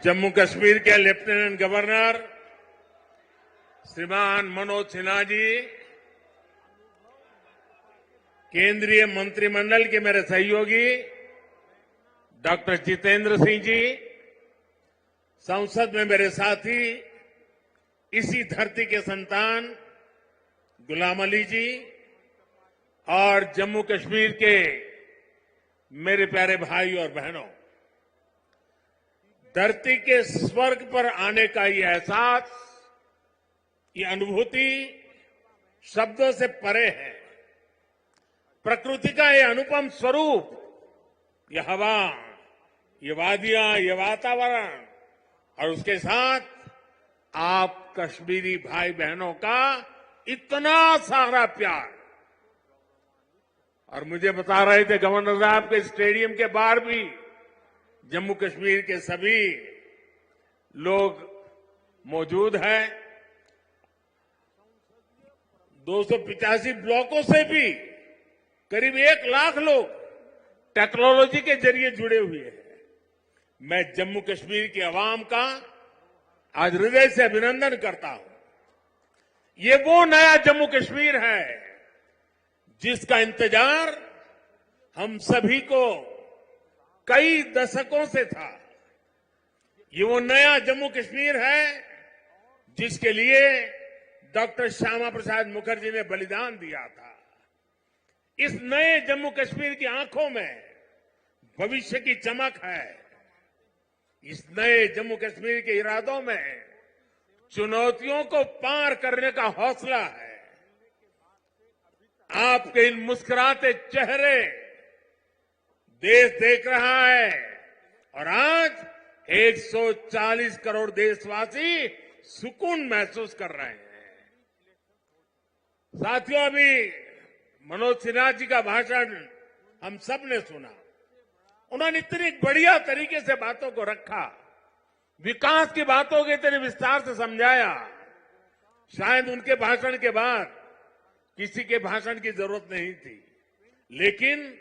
जम्मू कश्मीर के lieutenant governor श्रीमान मनोज सिन्हा जी, केंद्रीय मंत्रिमंडल के मेरे सहयोगी डॉक्टर जितेंद्र सिंह जी, संसद में मेरे साथी, इसी धरती के संतान गुलाम अली जी और जम्मू कश्मीर के मेरे प्यारे भाई और बहनों, धरती के स्वर्ग पर आने का ये एहसास, ये अनुभूति शब्दों से परे है। प्रकृति का ये अनुपम स्वरूप, ये हवा, ये वादियां, ये वातावरण और उसके साथ आप कश्मीरी भाई बहनों का इतना सारा प्यार। और मुझे बता रहे थे गवर्नर साहब के स्टेडियम के बाहर भी जम्मू कश्मीर के सभी लोग मौजूद हैं। 285 ब्लॉकों से भी करीब 1 लाख लोग टेक्नोलॉजी के जरिए जुड़े हुए हैं। मैं जम्मू कश्मीर की आवाम का आज हृदय से अभिनंदन करता हूं। ये वो नया जम्मू कश्मीर है जिसका इंतजार हम सभी को कई दशकों से था। ये वो नया जम्मू कश्मीर है जिसके लिए डॉक्टर श्यामा प्रसाद मुखर्जी ने बलिदान दिया था। इस नए जम्मू कश्मीर की आंखों में भविष्य की चमक है। इस नए जम्मू कश्मीर के इरादों में चुनौतियों को पार करने का हौसला है। आपके इन मुस्कुराते चेहरे देश देख रहा है और आज 140 करोड़ देशवासी सुकून महसूस कर रहे हैं। साथियों, अभी मनोज सिन्हा जी का भाषण हम सब ने सुना। उन्होंने इतनी बढ़िया तरीके से बातों को रखा, विकास की बातों को इतने विस्तार से समझाया। शायद उनके भाषण के बाद किसी के भाषण की जरूरत नहीं थी, लेकिन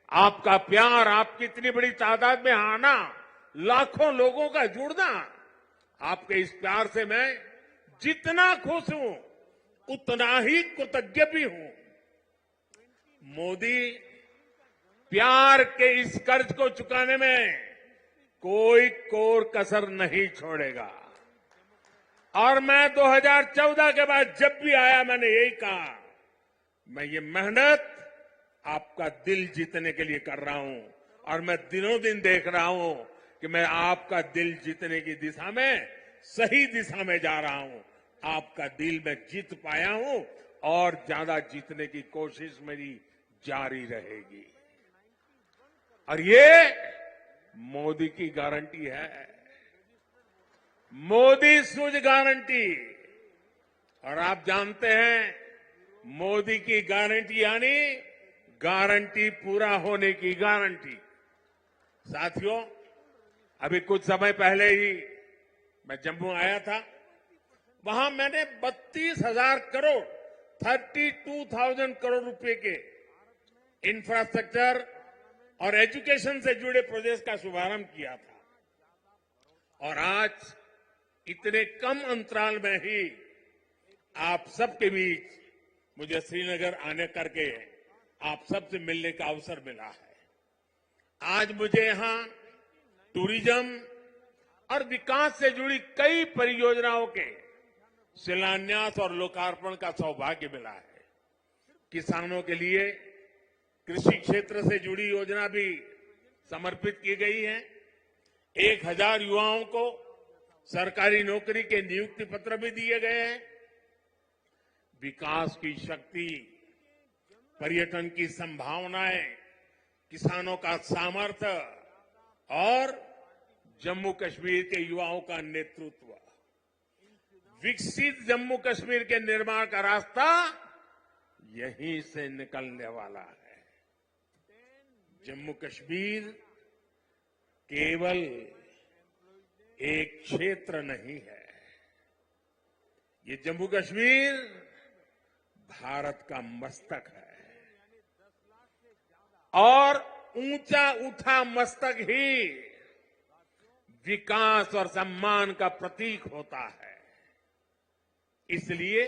आपका प्यार, आपकी इतनी बड़ी तादाद में आना, लाखों लोगों का जुड़ना, आपके इस प्यार से मैं जितना खुश हूं उतना ही कृतज्ञ भी हूं। मोदी प्यार के इस कर्ज को चुकाने में कोई कोर कसर नहीं छोड़ेगा। और मैं 2014 के बाद जब भी आया मैंने यही कहा, मैं ये मेहनत आपका दिल जीतने के लिए कर रहा हूं और मैं दिनों दिन देख रहा हूं कि मैं आपका दिल जीतने की दिशा में सही दिशा में जा रहा हूं। आपका दिल मैं जीत पाया हूं और ज्यादा जीतने की कोशिश मेरी जारी रहेगी। और ये मोदी की गारंटी है, मोदी सूझ गारंटी। और आप जानते हैं मोदी की गारंटी यानी गारंटी पूरा होने की गारंटी। साथियों, अभी कुछ समय पहले ही मैं जम्मू आया था। वहां मैंने 32,000 करोड़ 32,000 करोड़ रुपए के इंफ्रास्ट्रक्चर और एजुकेशन से जुड़े प्रोजेक्ट का शुभारंभ किया था। और आज इतने कम अंतराल में ही आप सबके बीच मुझे श्रीनगर आने करके आप सबसे मिलने का अवसर मिला है। आज मुझे यहां टूरिज्म और विकास से जुड़ी कई परियोजनाओं के शिलान्यास और लोकार्पण का सौभाग्य मिला है। किसानों के लिए कृषि क्षेत्र से जुड़ी योजना भी समर्पित की गई है। 1000 युवाओं को सरकारी नौकरी के नियुक्ति पत्र भी दिए गए हैं। विकास की शक्ति, पर्यटन की संभावनाएं, किसानों का सामर्थ्य और जम्मू कश्मीर के युवाओं का नेतृत्व, विकसित जम्मू कश्मीर के निर्माण का रास्ता यहीं से निकलने वाला है। जम्मू कश्मीर केवल एक क्षेत्र नहीं है, ये जम्मू कश्मीर भारत का मस्तक है। और ऊंचा उठा मस्तक ही विकास और सम्मान का प्रतीक होता है। इसलिए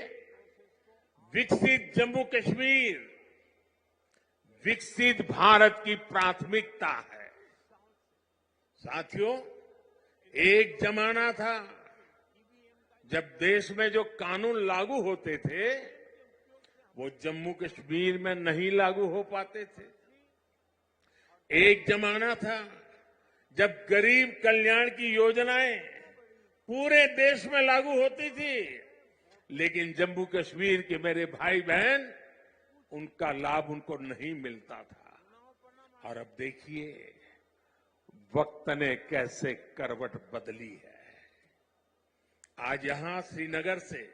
विकसित जम्मू कश्मीर विकसित भारत की प्राथमिकता है। साथियों, एक जमाना था जब देश में जो कानून लागू होते थे वो जम्मू कश्मीर में नहीं लागू हो पाते थे। एक जमाना था जब गरीब कल्याण की योजनाएं पूरे देश में लागू होती थी, लेकिन जम्मू कश्मीर के मेरे भाई बहन उनका लाभ उनको नहीं मिलता था। और अब देखिए वक्त ने कैसे करवट बदली है। आज यहां श्रीनगर से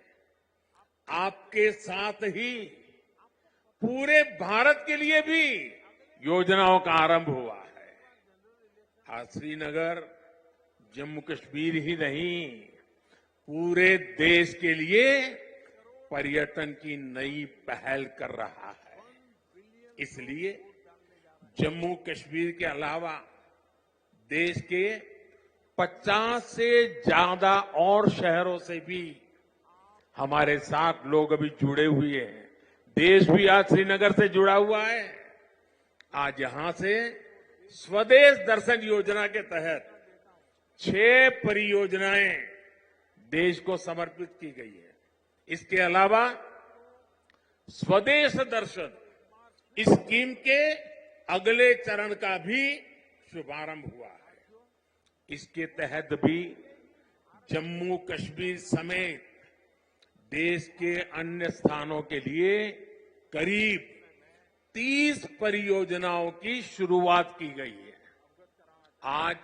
आपके साथ ही पूरे भारत के लिए भी योजनाओं का आरंभ हुआ है। आज श्रीनगर जम्मू कश्मीर ही नहीं, पूरे देश के लिए पर्यटन की नई पहल कर रहा है। इसलिए जम्मू कश्मीर के अलावा देश के 50 से ज्यादा और शहरों से भी हमारे साथ लोग अभी जुड़े हुए हैं। देश भी आज श्रीनगर से जुड़ा हुआ है। आज यहां से स्वदेश दर्शन योजना के तहत 6 परियोजनाएं देश को समर्पित की गई है। इसके अलावा स्वदेश दर्शन स्कीम के अगले चरण का भी शुभारंभ हुआ है। इसके तहत भी जम्मू कश्मीर समेत देश के अन्य स्थानों के लिए करीब 30 परियोजनाओं की शुरुआत की गई है। आज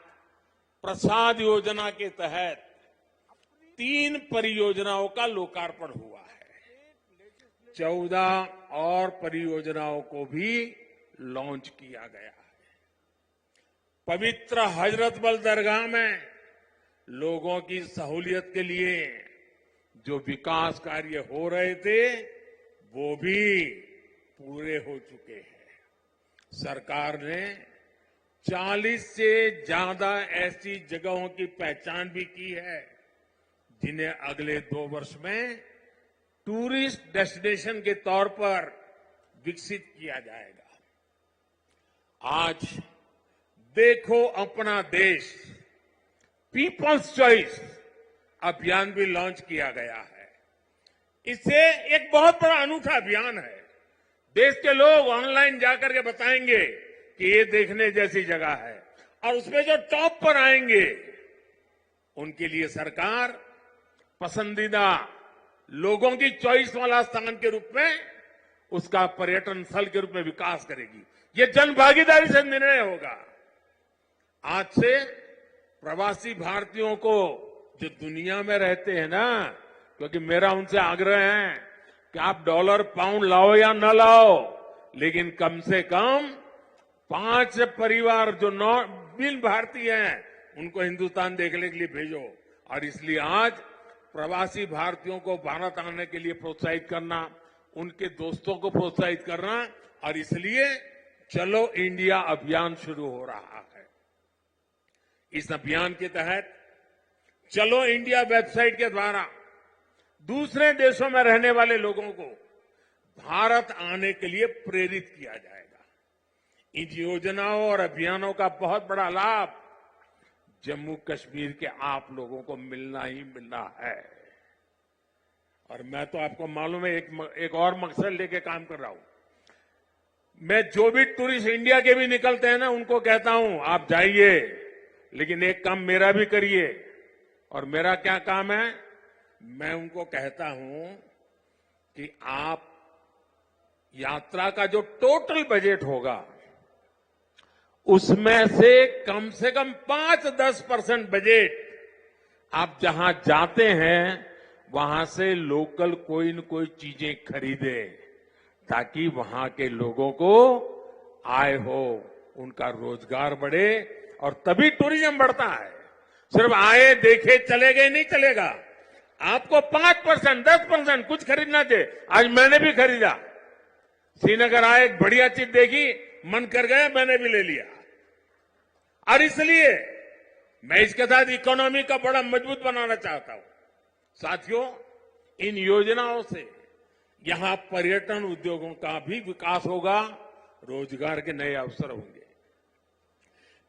प्रसाद योजना के तहत 3 परियोजनाओं का लोकार्पण हुआ है। 14 और परियोजनाओं को भी लॉन्च किया गया है। पवित्र हजरतबल दरगाह में लोगों की सहूलियत के लिए जो विकास कार्य हो रहे थे वो भी पूरे हो चुके हैं। सरकार ने 40 से ज्यादा ऐसी जगहों की पहचान भी की है जिन्हें अगले 2 वर्ष में टूरिस्ट डेस्टिनेशन के तौर पर विकसित किया जाएगा। आज देखो अपना देश पीपल्स चॉइस अभियान भी लॉन्च किया गया है। इससे एक बहुत बड़ा अनूठा अभियान है। देश के लोग ऑनलाइन जाकर के बताएंगे कि ये देखने जैसी जगह है, और उसमें जो टॉप पर आएंगे उनके लिए सरकार पसंदीदा लोगों की चॉइस वाला स्थान के रूप में उसका पर्यटन स्थल के रूप में विकास करेगी। ये जन भागीदारी से निर्णय होगा। आज से प्रवासी भारतीयों को जो दुनिया में रहते हैं ना, क्योंकि मेरा उनसे आग्रह है कि आप डॉलर पाउंड लाओ या न लाओ, लेकिन कम से कम 5 परिवार जो बिन भारतीय हैं उनको हिंदुस्तान देखने के लिए भेजो। और इसलिए आज प्रवासी भारतीयों को भारत आने के लिए प्रोत्साहित करना, उनके दोस्तों को प्रोत्साहित करना, और इसलिए चलो इंडिया अभियान शुरू हो रहा है। इस अभियान के तहत चलो इंडिया वेबसाइट के द्वारा दूसरे देशों में रहने वाले लोगों को भारत आने के लिए प्रेरित किया जाएगा। इन योजनाओं और अभियानों का बहुत बड़ा लाभ जम्मू कश्मीर के आप लोगों को मिलना ही मिलना है। और मैं तो आपको मालूम है एक और मकसद लेके काम कर रहा हूं। मैं जो भी टूरिस्ट इंडिया के भी निकलते हैं ना, उनको कहता हूं आप जाइए, लेकिन एक काम मेरा भी करिए। और मेरा क्या काम है? मैं उनको कहता हूं कि आप यात्रा का जो टोटल बजट होगा उसमें से कम 5-10% बजट आप जहां जाते हैं वहां से लोकल कोई न कोई चीजें खरीदे, ताकि वहां के लोगों को आय हो, उनका रोजगार बढ़े, और तभी टूरिज्म बढ़ता है। सिर्फ आए देखे चले गए नहीं चलेगा। आपको 5%, 10% कुछ खरीदना चाहिए। आज मैंने भी खरीदा। श्रीनगर आए, एक बढ़िया चीज देखी, मन कर गया, मैंने भी ले लिया। और इसलिए मैं इसके साथ इकोनॉमी का बड़ा मजबूत बनाना चाहता हूं। साथियों, इन योजनाओं से यहां पर्यटन उद्योगों का भी विकास होगा, रोजगार के नए अवसर होंगे।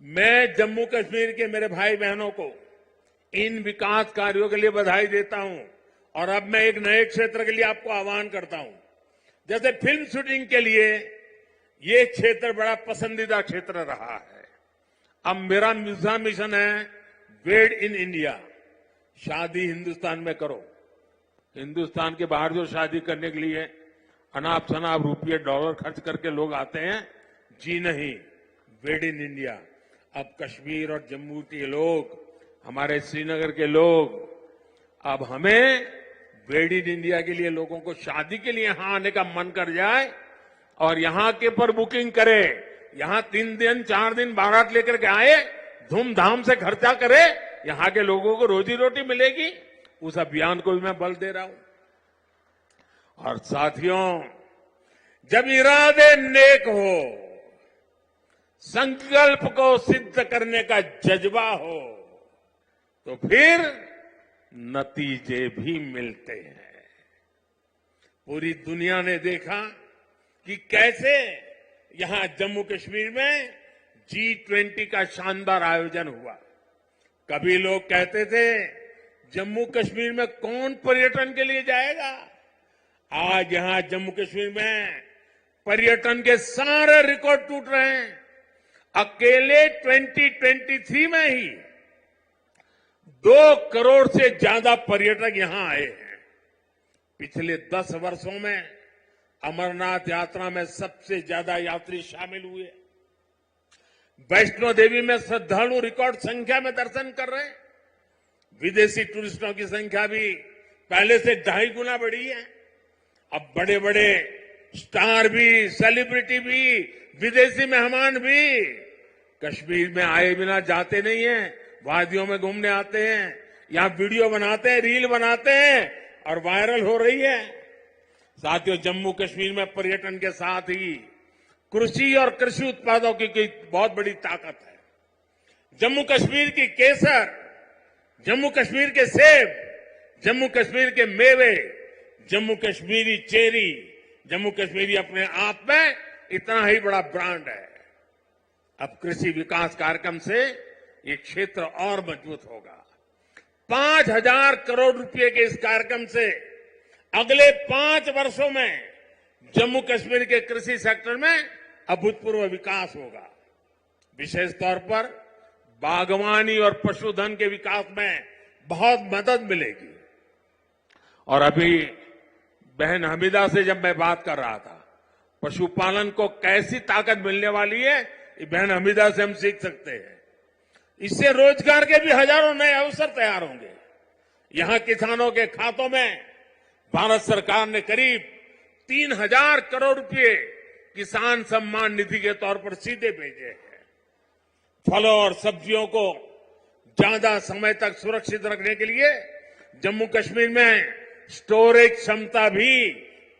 मैं जम्मू कश्मीर के मेरे भाई बहनों को इन विकास कार्यों के लिए बधाई देता हूं और अब मैं एक नए क्षेत्र के लिए आपको आह्वान करता हूं। जैसे फिल्म शूटिंग के लिए ये क्षेत्र बड़ा पसंदीदा क्षेत्र रहा है। अब मेरा दूसरा मिशन है मेड इन इंडिया। शादी हिंदुस्तान में करो। हिंदुस्तान के बाहर जो शादी करने के लिए अनाप शनाप रुपये डॉलर खर्च करके लोग आते हैं, जी नहीं, मेड इन इंडिया। अब कश्मीर और जम्मू के लोग, हमारे श्रीनगर के लोग, अब हमें मेड इन इंडिया के लिए लोगों को शादी के लिए यहां आने का मन कर जाए और यहां के पर बुकिंग करे, यहां 3 दिन 4 दिन बारात लेकर के आए, धूमधाम से खर्चा करे, यहां के लोगों को रोजी रोटी मिलेगी। उस अभियान को भी मैं बल दे रहा हूं। और साथियों, जब इरादे नेक हो, संकल्प को सिद्ध करने का जज्बा हो, तो फिर नतीजे भी मिलते हैं। पूरी दुनिया ने देखा कि कैसे यहां जम्मू कश्मीर में G20 का शानदार आयोजन हुआ। कभी लोग कहते थे जम्मू कश्मीर में कौन पर्यटन के लिए जाएगा। आज यहां जम्मू कश्मीर में पर्यटन के सारे रिकॉर्ड टूट रहे हैं। अकेले 2023 में ही 2 करोड़ से ज्यादा पर्यटक यहां आए हैं। पिछले 10 वर्षों में अमरनाथ यात्रा में सबसे ज्यादा यात्री शामिल हुए। वैष्णो देवी में श्रद्धालु रिकॉर्ड संख्या में दर्शन कर रहे हैं। विदेशी टूरिस्टों की संख्या भी पहले से 2.5 गुना बढ़ी है। अब बड़े बड़े स्टार भी, सेलिब्रिटी भी, विदेशी मेहमान भी कश्मीर में आए बिना जाते नहीं हैं। वादियों में घूमने आते हैं, यहां वीडियो बनाते हैं, रील बनाते हैं और वायरल हो रही है। साथियों, जम्मू कश्मीर में पर्यटन के साथ ही कृषि और कृषि उत्पादों की बहुत बड़ी ताकत है। जम्मू कश्मीर की केसर, जम्मू कश्मीर के सेब, जम्मू कश्मीर के मेवे, जम्मू कश्मीरी चेरी, जम्मू कश्मीरी अपने आप में इतना ही बड़ा ब्रांड है। अब कृषि विकास कार्यक्रम से ये क्षेत्र और मजबूत होगा। 5,000 करोड़ रुपए के इस कार्यक्रम से अगले 5 वर्षों में जम्मू कश्मीर के कृषि सेक्टर में अभूतपूर्व विकास होगा। विशेष तौर पर बागवानी और पशुधन के विकास में बहुत मदद मिलेगी। और अभी बहन हमीदा से जब मैं बात कर रहा था, पशुपालन को कैसी ताकत मिलने वाली है, ये बहन हमीदा से हम सीख सकते हैं। इससे रोजगार के भी हजारों नए अवसर तैयार होंगे। यहां किसानों के खातों में भारत सरकार ने करीब 3,000 करोड़ रुपए किसान सम्मान निधि के तौर पर सीधे भेजे हैं। फलों और सब्जियों को ज्यादा समय तक सुरक्षित रखने के लिए जम्मू कश्मीर में स्टोरेज क्षमता भी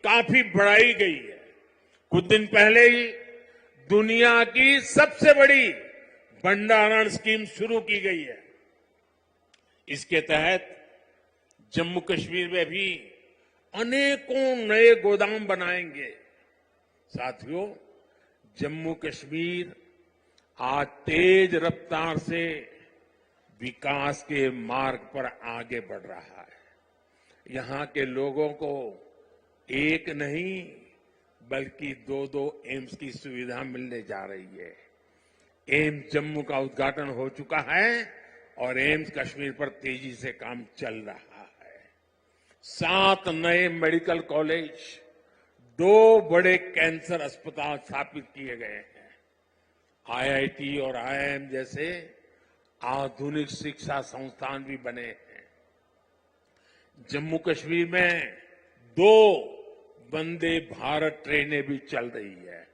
काफी बढ़ाई गई है। कुछ दिन पहले ही दुनिया की सबसे बड़ी भंडारण स्कीम शुरू की गई है। इसके तहत जम्मू कश्मीर में भी अनेकों नए गोदाम बनाएंगे। साथियों, जम्मू कश्मीर आज तेज रफ्तार से विकास के मार्ग पर आगे बढ़ रहा है। यहां के लोगों को एक नहीं बल्कि 2-2 एम्स की सुविधा मिलने जा रही है। एम्स जम्मू का उद्घाटन हो चुका है और एम्स कश्मीर पर तेजी से काम चल रहा है। 7 नए मेडिकल कॉलेज, 2 बड़े कैंसर अस्पताल स्थापित किए गए हैं। IIT और IIM जैसे आधुनिक शिक्षा संस्थान भी बने हैं। जम्मू कश्मीर में 2 वंदे भारत ट्रेनें भी चल रही है।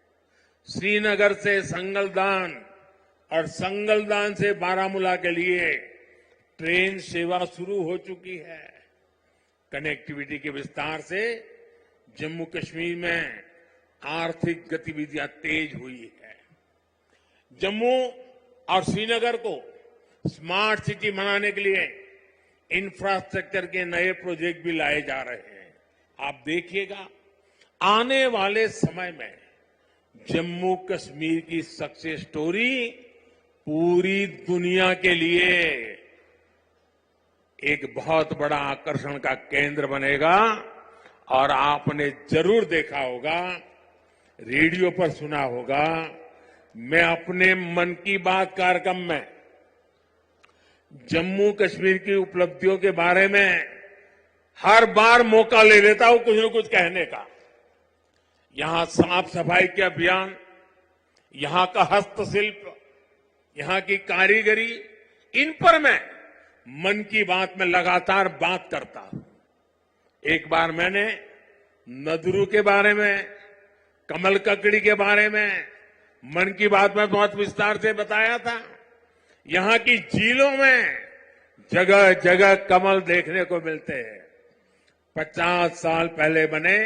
श्रीनगर से संगलदान और संगलदान से बारामूला के लिए ट्रेन सेवा शुरू हो चुकी है। कनेक्टिविटी के विस्तार से जम्मू कश्मीर में आर्थिक गतिविधियां तेज हुई है। जम्मू और श्रीनगर को स्मार्ट सिटी बनाने के लिए इंफ्रास्ट्रक्चर के नए प्रोजेक्ट भी लाए जा रहे हैं। आप देखिएगा, आने वाले समय में जम्मू कश्मीर की सक्सेस स्टोरी पूरी दुनिया के लिए एक बहुत बड़ा आकर्षण का केंद्र बनेगा। और आपने जरूर देखा होगा, रेडियो पर सुना होगा, मैं अपने मन की बात कार्यक्रम में जम्मू कश्मीर की उपलब्धियों के बारे में हर बार मौका ले लेता हूं कुछ न कुछ कहने का। यहां साफ सफाई के अभियान, यहां का हस्तशिल्प, यहां की कारीगरी, इन पर मैं मन की बात में लगातार बात करता हूं। एक बार मैंने नदरू के बारे में, कमल ककड़ी के बारे में मन की बात में बहुत विस्तार से बताया था। यहां की झीलों में जगह जगह कमल देखने को मिलते हैं। 50 साल पहले बने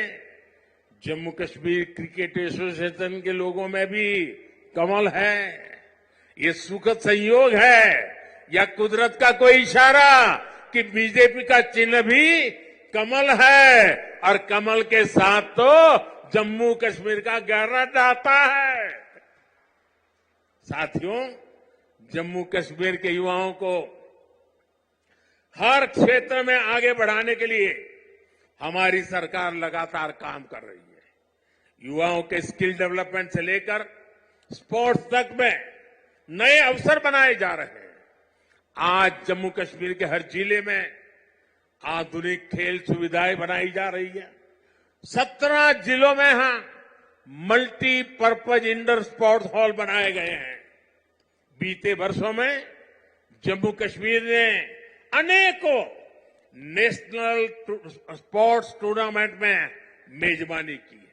जम्मू कश्मीर क्रिकेट एसोसिएशन के लोगों में भी कमल है। ये सुखद संयोग है या कुदरत का कोई इशारा कि बीजेपी का चिन्ह भी कमल है और कमल के साथ तो जम्मू कश्मीर का गहरा नाता है। साथियों, जम्मू कश्मीर के युवाओं को हर क्षेत्र में आगे बढ़ाने के लिए हमारी सरकार लगातार काम कर रही है। युवाओं के स्किल डेवलपमेंट से लेकर स्पोर्ट्स तक में नए अवसर बनाए जा रहे हैं। आज जम्मू कश्मीर के हर जिले में आधुनिक खेल सुविधाएं बनाई जा रही है। 17 जिलों में मल्टीपर्पज इंडोर स्पोर्ट्स हॉल बनाए गए हैं। बीते वर्षों में जम्मू कश्मीर ने अनेकों नेशनल स्पोर्ट्स टूर्नामेंट में मेजबानी की है।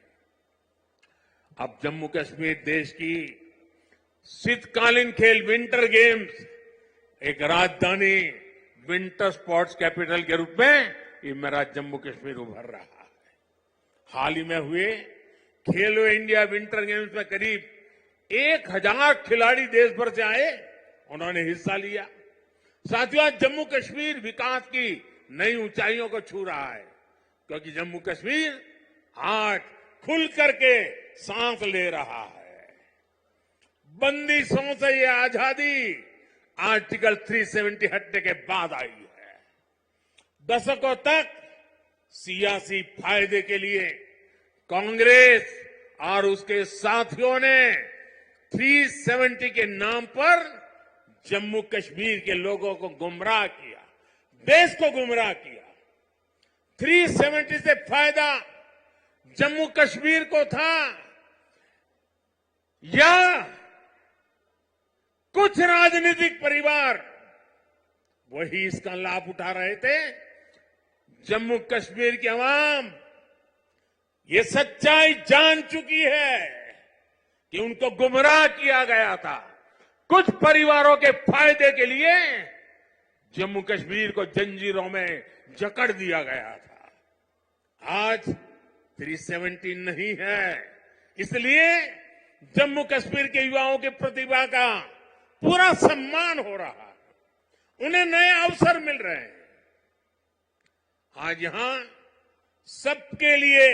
अब जम्मू कश्मीर देश की शीतकालीन खेल विंटर गेम्स एक राजधानी विंटर स्पोर्ट्स कैपिटल के रूप में ये मेरा जम्मू कश्मीर उभर रहा है। हाल ही में हुए खेलो इंडिया विंटर गेम्स में करीब 1000 खिलाड़ी देश भर से आए, उन्होंने हिस्सा लिया। साथियों, आज जम्मू कश्मीर विकास की नई ऊंचाइयों को छू रहा है, क्योंकि जम्मू कश्मीर आज खुल करके सांस ले रहा है। बंदिशों से ये आजादी आर्टिकल 370 हटने के बाद आई है। दशकों तक सियासी फायदे के लिए कांग्रेस और उसके साथियों ने 370 के नाम पर जम्मू कश्मीर के लोगों को गुमराह किया, देश को गुमराह किया। 370 से फायदा जम्मू कश्मीर को था या कुछ राजनीतिक परिवार वही इसका लाभ उठा रहे थे? जम्मू कश्मीर की आवाम ये सच्चाई जान चुकी है कि उनको गुमराह किया गया था। कुछ परिवारों के फायदे के लिए जम्मू कश्मीर को जंजीरों में जकड़ दिया गया था। आज 370 नहीं है, इसलिए जम्मू कश्मीर के युवाओं की प्रतिभा का पूरा सम्मान हो रहा है, उन्हें नए अवसर मिल रहे हैं। आज यहां सबके लिए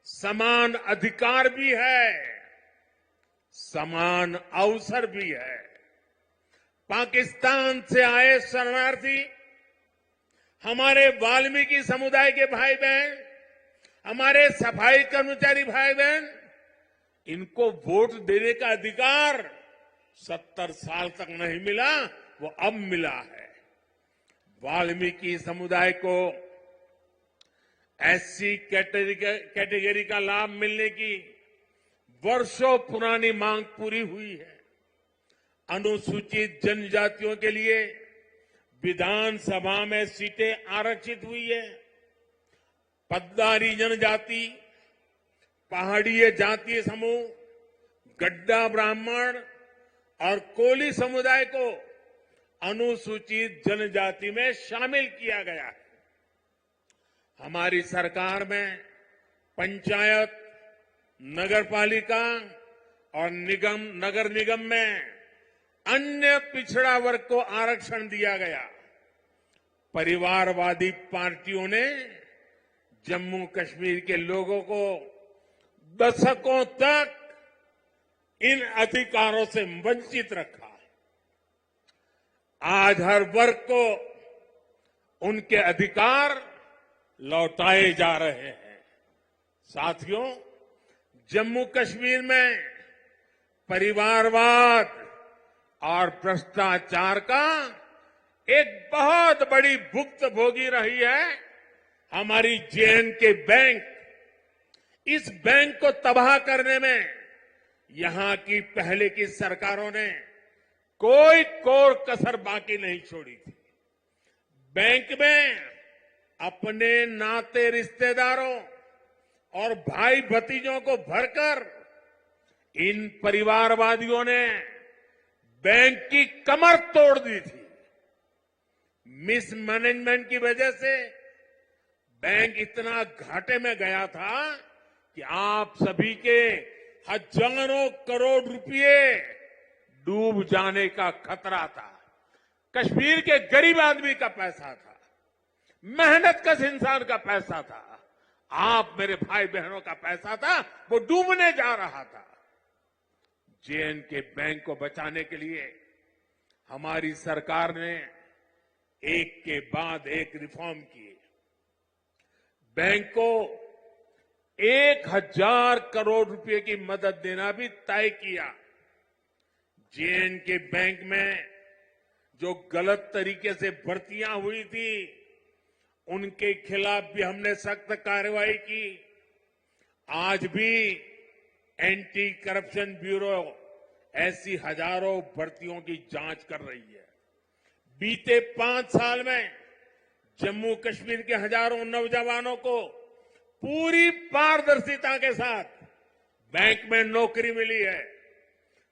समान अधिकार भी है, समान अवसर भी है। पाकिस्तान से आए शरणार्थी, हमारे वाल्मीकि समुदाय के भाई बहन, हमारे सफाई कर्मचारी भाई बहन, इनको वोट देने का अधिकार 70 साल तक नहीं मिला, वो अब मिला है। वाल्मीकि समुदाय को एससी कैटेगरी का लाभ मिलने की वर्षों पुरानी मांग पूरी हुई है। अनुसूचित जनजातियों के लिए विधानसभा में सीटें आरक्षित हुई है। पद्दारी जनजाति, पहाड़ीय जातीय समूह, गड्ढा ब्राह्मण और कोली समुदाय को अनुसूचित जनजाति में शामिल किया गया है। हमारी सरकार में पंचायत, नगर पालिका और नगर निगम में अन्य पिछड़ा वर्ग को आरक्षण दिया गया। परिवारवादी पार्टियों ने जम्मू कश्मीर के लोगों को दशकों तक इन अधिकारों से वंचित रखा। आज हर वर्ग को उनके अधिकार लौटाए जा रहे हैं। साथियों, जम्मू कश्मीर में परिवारवाद और भ्रष्टाचार का एक बहुत बड़ी भुक्तभोगी रही है हमारी जे.एंड.के बैंक। इस बैंक को तबाह करने में यहां की पहले की सरकारों ने कोई कोर कसर बाकी नहीं छोड़ी थी। बैंक में अपने नाते रिश्तेदारों और भाई भतीजों को भरकर इन परिवारवादियों ने बैंक की कमर तोड़ दी थी। मिसमैनेजमेंट की वजह से बैंक इतना घाटे में गया था कि आप सभी के हजारों करोड़ रुपए डूब जाने का खतरा था। कश्मीर के गरीब आदमी का पैसा था, मेहनतकश इंसान का पैसा था, आप मेरे भाई बहनों का पैसा था, वो डूबने जा रहा था। जे.एंड.के बैंक को बचाने के लिए हमारी सरकार ने एक के बाद एक रिफॉर्म किए। बैंक को 1000 करोड़ रुपए की मदद देना भी तय किया। जे.एंड.के बैंक में जो गलत तरीके से भर्तियां हुई थी, उनके खिलाफ भी हमने सख्त कार्रवाई की। आज भी एंटी करप्शन ब्यूरो ऐसी हजारों भर्तियों की जांच कर रही है। बीते 5 साल में जम्मू कश्मीर के हजारों नौजवानों को पूरी पारदर्शिता के साथ बैंक में नौकरी मिली है।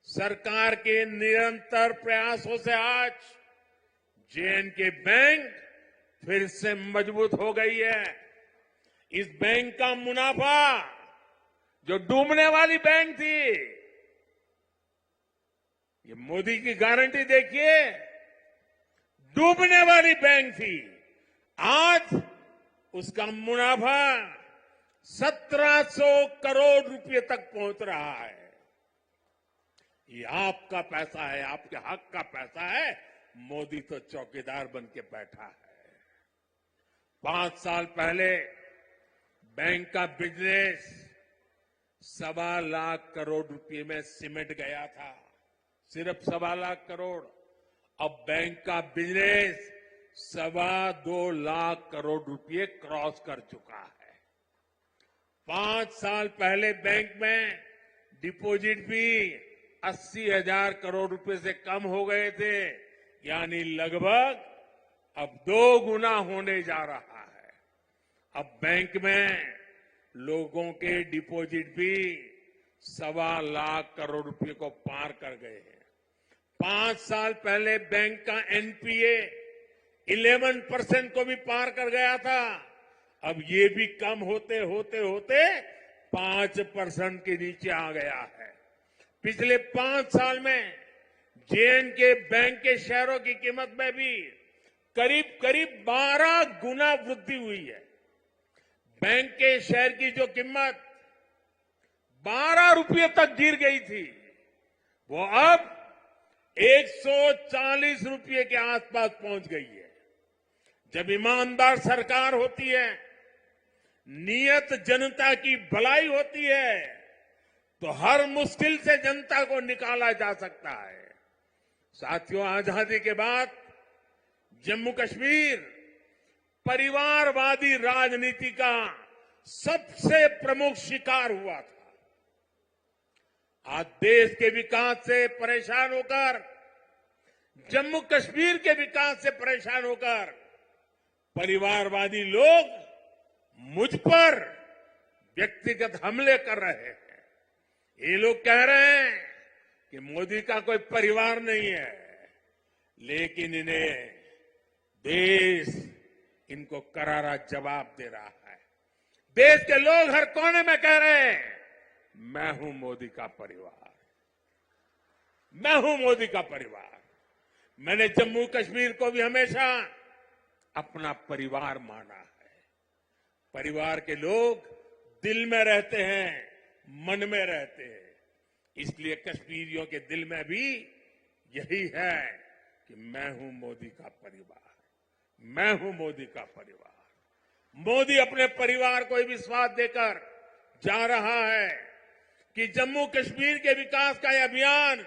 सरकार के निरंतर प्रयासों से आज जे.एंड.के बैंक फिर से मजबूत हो गई है। इस बैंक का मुनाफा, जो डूबने वाली बैंक थी, ये मोदी की गारंटी देखिए, डूबने वाली बैंक थी, आज उसका मुनाफा 1700 करोड़ रुपए तक पहुंच रहा है। ये आपका पैसा है, आपके हक का पैसा है। मोदी तो चौकीदार बन के बैठा है। 5 साल पहले बैंक का बिजनेस 1.25 लाख करोड़ रुपए में सिमट गया था, सिर्फ 1.25 लाख करोड़। अब बैंक का बिजनेस 2.25 लाख करोड़ रुपए क्रॉस कर चुका है। 5 साल पहले बैंक में डिपॉजिट भी 80,000 करोड़ रुपए से कम हो गए थे, यानी लगभग अब 2 गुना होने जा रहा है। अब बैंक में लोगों के डिपॉजिट भी 1.25 लाख करोड़ रुपए को पार कर गए हैं। 5 साल पहले बैंक का एनपीए 11% को भी पार कर गया था। अब ये भी कम होते होते होते 5% के नीचे आ गया है। पिछले 5 साल में जे.एंड.के बैंक के शेयरों की कीमत में भी करीब करीब 12 गुना वृद्धि हुई है। बैंक के शेयर की जो कीमत 12 रुपये तक गिर गई थी, वो अब 140 रुपये के आसपास पहुंच गई है। जब ईमानदार सरकार होती है, नियत जनता की भलाई होती है, तो हर मुश्किल से जनता को निकाला जा सकता है। साथियों, आजादी के बाद जम्मू कश्मीर परिवारवादी राजनीति का सबसे प्रमुख शिकार हुआ था। आज देश के विकास से परेशान होकर, जम्मू कश्मीर के विकास से परेशान होकर परिवारवादी लोग मुझ पर व्यक्तिगत हमले कर रहे हैं। ये लोग कह रहे हैं कि मोदी का कोई परिवार नहीं है, लेकिन इन्हें देश इनको करारा जवाब दे रहा है। देश के लोग हर कोने में कह रहे हैं, मैं हूं मोदी का परिवार। मैं हूं मोदी का परिवार। मैंने जम्मू कश्मीर को भी हमेशा अपना परिवार माना है। परिवार के लोग दिल में रहते हैं, मन में रहते हैं। इसलिए कश्मीरियों के दिल में भी यही है कि मैं हूं मोदी का परिवार, मैं हूं मोदी का परिवार। मोदी अपने परिवार को विश्वास देकर जा रहा है कि जम्मू कश्मीर के विकास का यह अभियान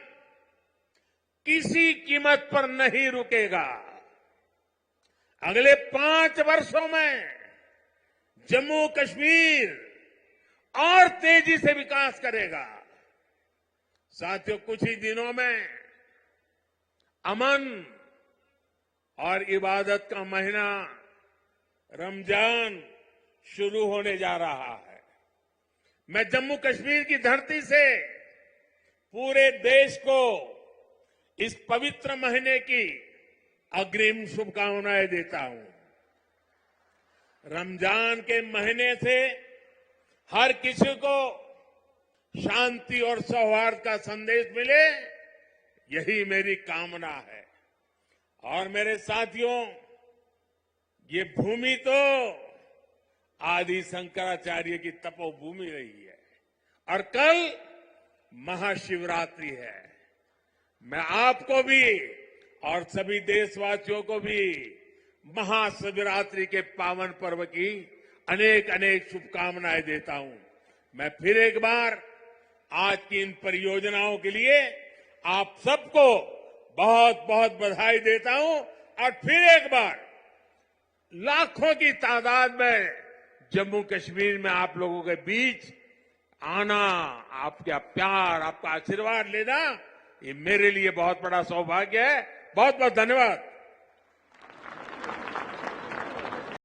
किसी कीमत पर नहीं रुकेगा। अगले 5 वर्षों में जम्मू कश्मीर और तेजी से विकास करेगा। साथियों, कुछ ही दिनों में अमन और इबादत का महीना रमजान शुरू होने जा रहा है। मैं जम्मू कश्मीर की धरती से पूरे देश को इस पवित्र महीने की अग्रिम शुभकामनाएं देता हूं। रमजान के महीने से हर किसी को शांति और सौहार्द का संदेश मिले, यही मेरी कामना है। और मेरे साथियों, ये भूमि तो आदि शंकराचार्य की तपोभूमि रही है और कल महाशिवरात्रि है। मैं आपको भी और सभी देशवासियों को भी महाशिवरात्रि के पावन पर्व की अनेक अनेक शुभकामनाएं देता हूं। मैं फिर एक बार आज की इन परियोजनाओं के लिए आप सबको बहुत बहुत बधाई देता हूं और फिर एक बार लाखों की तादाद में जम्मू कश्मीर में आप लोगों के बीच आना, आपका प्यार, आपका आशीर्वाद लेना, ये मेरे लिए बहुत बड़ा सौभाग्य है। बहुत बहुत धन्यवाद।